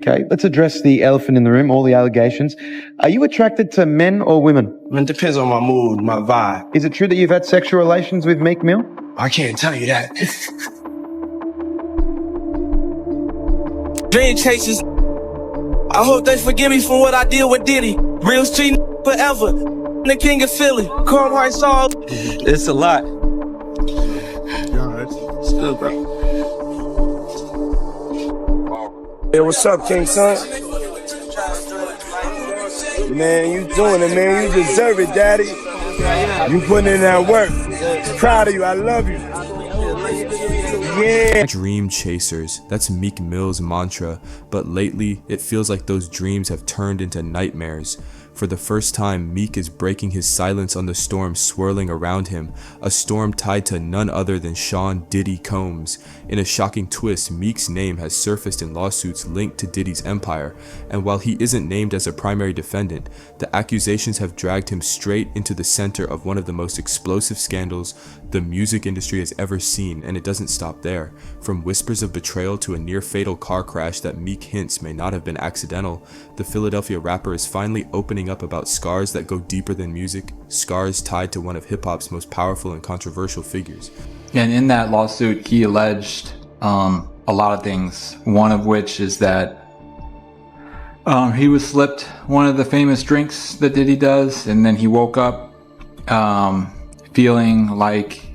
Okay, let's address the elephant in the room, all the allegations. Are you attracted to men or women? It depends on my mood, my vibe. Is it true that you've had sexual relations with Meek Mill? I can't tell you that. Dream chasers. I hope they forgive me for what I did with Diddy. Real street forever. The king of Philly. Carl White Saul. It's a lot. It's good, bro. Hey, what's up, King Son? Man, you doing it, man. You deserve it, Daddy. You putting in that work. Proud of you. I love you. Yeah. Dream chasers, that's Meek Mill's mantra, but lately it feels like those dreams have turned into nightmares. For the first time, Meek is breaking his silence on the storm swirling around him, a storm tied to none other than Sean Diddy Combs. In a shocking twist, Meek's name has surfaced in lawsuits linked to Diddy's empire, and while he isn't named as a primary defendant, the accusations have dragged him straight into the center of one of the most explosive scandals the music industry has ever seen, and it doesn't stop there. From whispers of betrayal to a near-fatal car crash that Meek hints may not have been accidental, the Philadelphia rapper is finally opening up about scars that go deeper than music, scars tied to one of hip-hop's most powerful and controversial figures. And in that lawsuit, he alleged a lot of things, one of which is that he was slipped one of the famous drinks that Diddy does, and then he woke up feeling like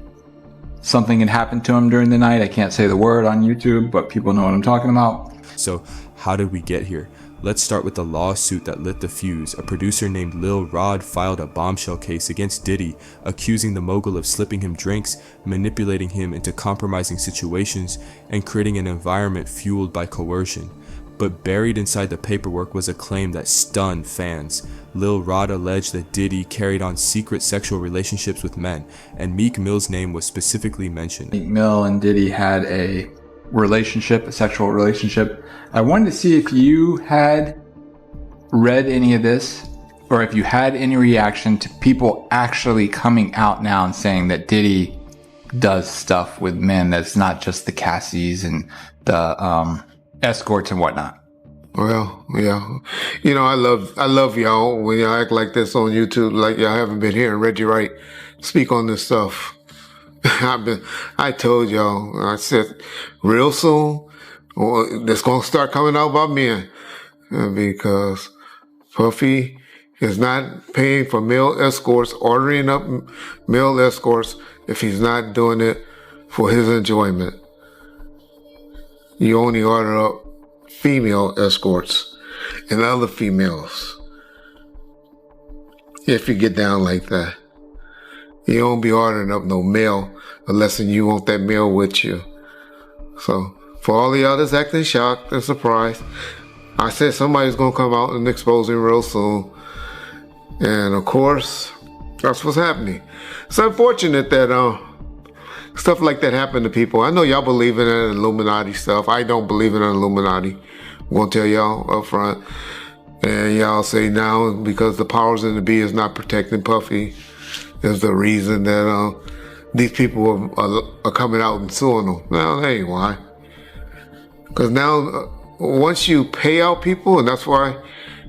something had happened to him during the night. I can't say the word on YouTube, but people know what I'm talking about. So how did we get here? Let's start with the lawsuit that lit the fuse. A producer named Lil Rod filed a bombshell case against Diddy, accusing the mogul of slipping him drinks, manipulating him into compromising situations, and creating an environment fueled by coercion. But buried inside the paperwork was a claim that stunned fans. Lil Rod alleged that Diddy carried on secret sexual relationships with men, and Meek Mill's name was specifically mentioned. Meek Mill and Diddy had a relationship, a sexual relationship. I wanted to see if you had read any of this, or if you had any reaction to people actually coming out now and saying that Diddy does stuff with men that's not just the Cassies and the escorts and whatnot. Well, yeah. You know, I love y'all when y'all act like this on YouTube, like y'all haven't been hearing Reggie Wright speak on this stuff. I told y'all, I said, real soon, it's going to start coming out about men, because Puffy is not paying for male escorts, ordering up male escorts if he's not doing it for his enjoyment. You only order up female escorts and other females if you get down like that. You don't be ordering up no male unless you want that male with you. So for all the others acting shocked and surprised, I said somebody's gonna come out and expose him real soon. And of course, that's what's happening. It's unfortunate that stuff like that happened to people. I know y'all believe in that Illuminati stuff. I don't believe in an Illuminati. I'm gonna tell y'all up front. And y'all say now because the powers in the be is not protecting Puffy is the reason that these people are coming out and suing them. No, that ain't why. Because now, once you pay out people, and that's why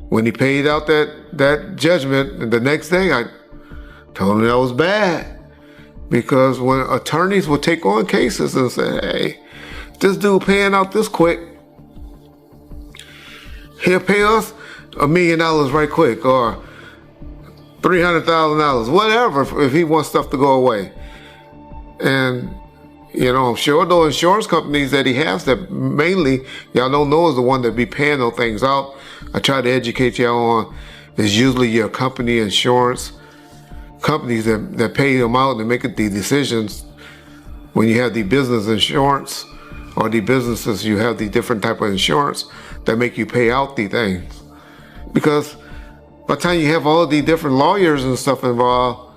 when he paid out that judgment, the next day I told him that was bad. Because when attorneys would take on cases and say, hey, this dude paying out this quick, he'll pay us $1 million right quick, or $300,000, whatever, if he wants stuff to go away. And, you know, I'm sure those insurance companies that he has that mainly, y'all don't know is the one that be paying those things out. I try to educate y'all on, is usually your company insurance companies that pay them out and make the decisions when you have the business insurance or the businesses, you have the different type of insurance that make you pay out the things. Because by the time you have all the different lawyers and stuff involved,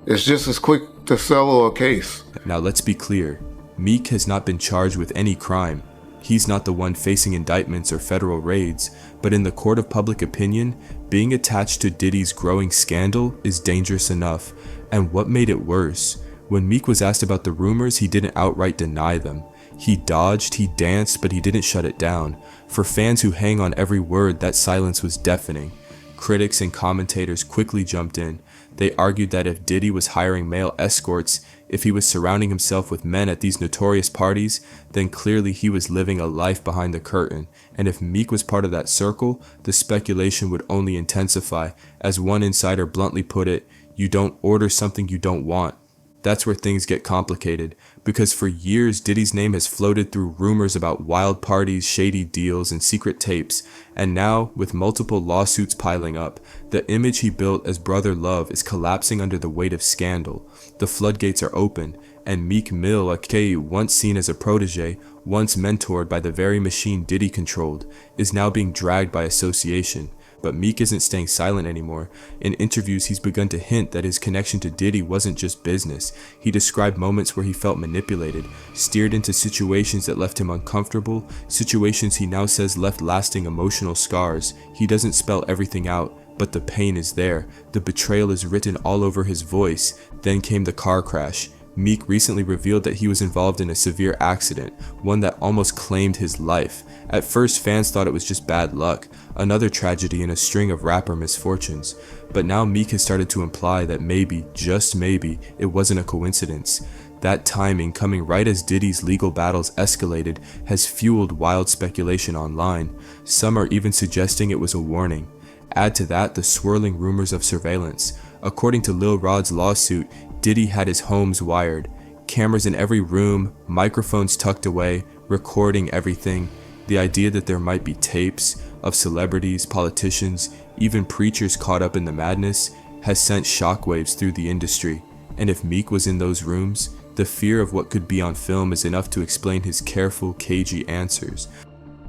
it's just as quick to settle a case. Now let's be clear, Meek has not been charged with any crime. He's not the one facing indictments or federal raids, but in the court of public opinion, being attached to Diddy's growing scandal is dangerous enough. And what made it worse? When Meek was asked about the rumors, he didn't outright deny them. He dodged, he danced, but he didn't shut it down. For fans who hang on every word, that silence was deafening. Critics and commentators quickly jumped in. They argued that if Diddy was hiring male escorts, if he was surrounding himself with men at these notorious parties, then clearly he was living a life behind the curtain. And if Meek was part of that circle, the speculation would only intensify. As one insider bluntly put it, you don't order something you don't want. That's where things get complicated, because for years Diddy's name has floated through rumors about wild parties, shady deals, and secret tapes, and now, with multiple lawsuits piling up, the image he built as Brother Love is collapsing under the weight of scandal. The floodgates are open, and Meek Mill, aka once seen as a protege, once mentored by the very machine Diddy controlled, is now being dragged by association. But Meek isn't staying silent anymore. In interviews, he's begun to hint that his connection to Diddy wasn't just business. He described moments where he felt manipulated, steered into situations that left him uncomfortable, situations he now says left lasting emotional scars. He doesn't spell everything out, but the pain is there. The betrayal is written all over his voice. Then came the car crash. Meek recently revealed that he was involved in a severe accident, one that almost claimed his life. At first, fans thought it was just bad luck, another tragedy in a string of rapper misfortunes. But now Meek has started to imply that maybe, just maybe, it wasn't a coincidence. That timing, coming right as Diddy's legal battles escalated, has fueled wild speculation online. Some are even suggesting it was a warning. Add to that the swirling rumors of surveillance. According to Lil Rod's lawsuit, Diddy had his homes wired, cameras in every room, microphones tucked away, recording everything. The idea that there might be tapes of celebrities, politicians, even preachers caught up in the madness has sent shockwaves through the industry. And if Meek was in those rooms, the fear of what could be on film is enough to explain his careful, cagey answers.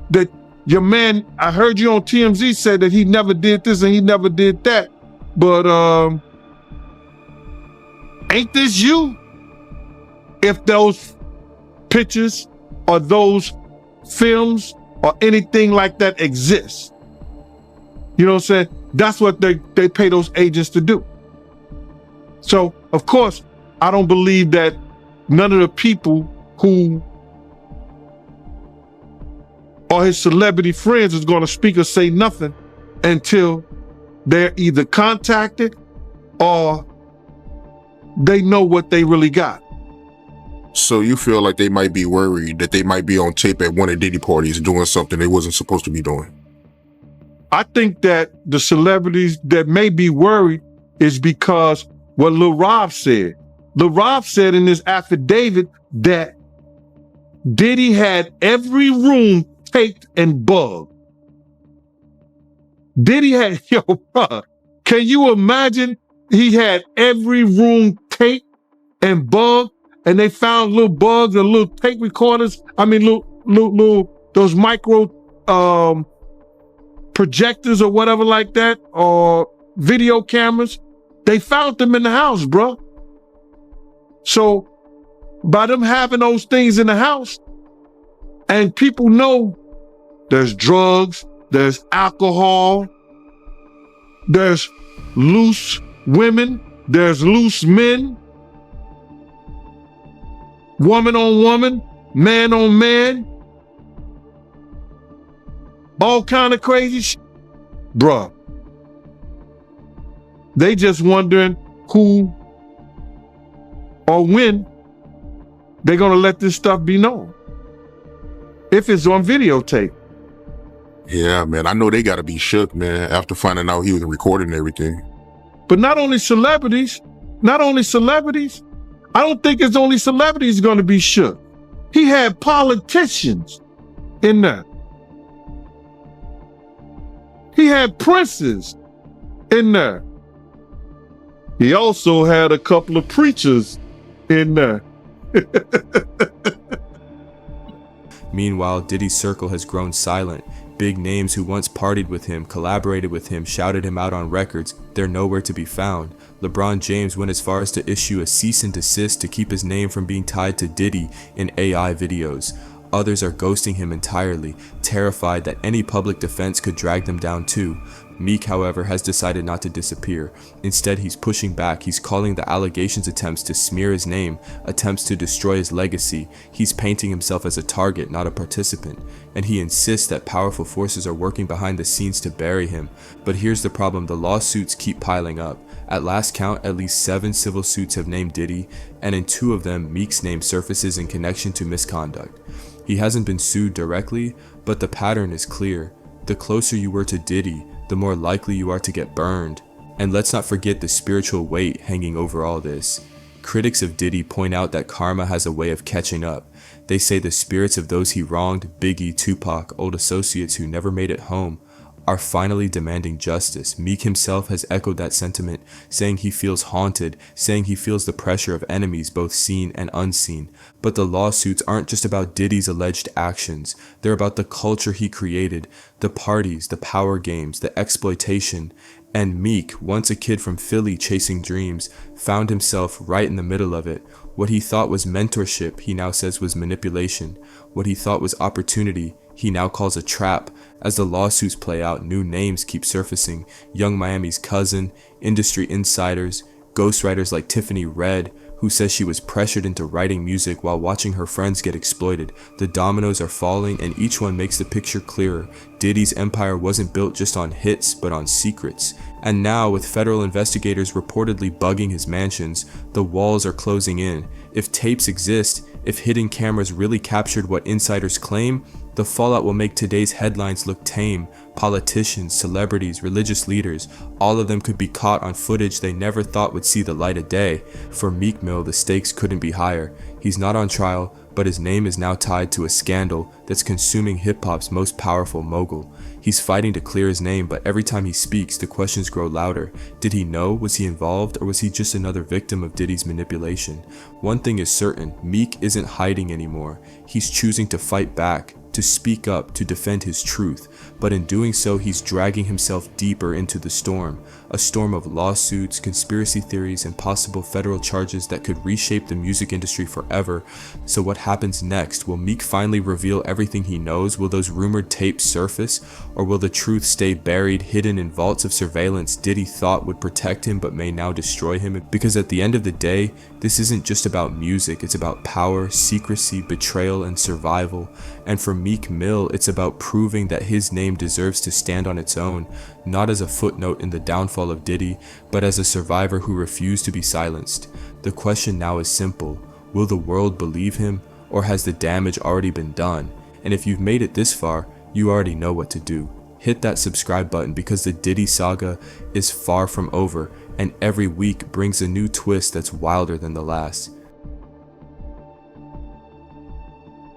That your man, I heard you on TMZ said that he never did this and he never did that, but ain't this you? If those pictures or those films or anything like that exists, you know what I'm saying? That's what they pay those agents to do. So, of course, I don't believe that none of the people who are his celebrity friends is going to speak or say nothing until they're either contacted or they know what they really got. So you feel like they might be worried that they might be on tape at one of Diddy parties doing something they wasn't supposed to be doing? I think that the celebrities that may be worried is because what Lil Rob said. Lil Rob said in his affidavit that Diddy had every room taped and bugged. Diddy had, bro, can you imagine he had every room taped and bugged, and they found little bugs and little tape recorders. I mean, little those micro projectors or whatever like that, or video cameras. They found them in the house, bro. So by them having those things in the house, and people know there's drugs, there's alcohol, there's loose women, there's loose men, woman on woman, man on man, all kind of crazy shit. Bruh, they just wondering who or when they're gonna let this stuff be known. If it's on videotape. Yeah, man, I know they gotta be shook, man, after finding out he was recording everything. But not only celebrities, I don't think it's only celebrities gonna be shook. He had politicians in there. He had princes in there. He also had a couple of preachers in there. Meanwhile, Diddy's circle has grown silent. Big names who once partied with him, collaborated with him, shouted him out on records, they're nowhere to be found. LeBron James went as far as to issue a cease and desist to keep his name from being tied to Diddy in AI videos. Others are ghosting him entirely, terrified that any public defense could drag them down too. Meek, however, has decided not to disappear. Instead, he's pushing back. He's calling the allegations attempts to smear his name, attempts to destroy his legacy. He's painting himself as a target, not a participant. And he insists that powerful forces are working behind the scenes to bury him. But here's the problem, the lawsuits keep piling up. At last count, at least 7 civil suits have named Diddy, and in 2 of them, Meek's name surfaces in connection to misconduct. He hasn't been sued directly, but the pattern is clear. The closer you were to Diddy, the more likely you are to get burned. And let's not forget the spiritual weight hanging over all this. Critics of Diddy point out that karma has a way of catching up. They say the spirits of those he wronged, Biggie, Tupac, old associates who never made it home, are finally demanding justice. Meek himself has echoed that sentiment, saying he feels haunted, saying he feels the pressure of enemies both seen and unseen. But the lawsuits aren't just about Diddy's alleged actions. They're about the culture he created, the parties, the power games, the exploitation. And Meek, once a kid from Philly chasing dreams, found himself right in the middle of it. What he thought was mentorship, he now says was manipulation. What he thought was opportunity, he now calls a trap. As the lawsuits play out, new names keep surfacing. Young Miami's cousin, industry insiders, ghostwriters like Tiffany Red, who says she was pressured into writing music while watching her friends get exploited. The dominoes are falling and each one makes the picture clearer. Diddy's empire wasn't built just on hits, but on secrets. And now, with federal investigators reportedly bugging his mansions, the walls are closing in. If tapes exist, if hidden cameras really captured what insiders claim, the fallout will make today's headlines look tame. Politicians, celebrities, religious leaders, all of them could be caught on footage they never thought would see the light of day. For Meek Mill, the stakes couldn't be higher. He's not on trial, but his name is now tied to a scandal that's consuming hip-hop's most powerful mogul. He's fighting to clear his name, but every time he speaks, the questions grow louder. Did he know? Was he involved? Or was he just another victim of Diddy's manipulation? One thing is certain, Meek isn't hiding anymore. He's choosing to fight back, to speak up, to defend his truth, but in doing so he's dragging himself deeper into the storm, a storm of lawsuits, conspiracy theories, and possible federal charges that could reshape the music industry forever. So what happens next? Will Meek finally reveal everything he knows? Will those rumored tapes surface? Or will the truth stay buried, hidden in vaults of surveillance Diddy thought would protect him but may now destroy him? Because at the end of the day, this isn't just about music, it's about power, secrecy, betrayal, and survival. And for Meek Mill, it's about proving that his name deserves to stand on its own, not as a footnote in the downfall of Diddy, but as a survivor who refused to be silenced. The question now is simple. Will the world believe him, or has the damage already been done? And if you've made it this far, you already know what to do. Hit that subscribe button because the Diddy saga is far from over, and every week brings a new twist that's wilder than the last.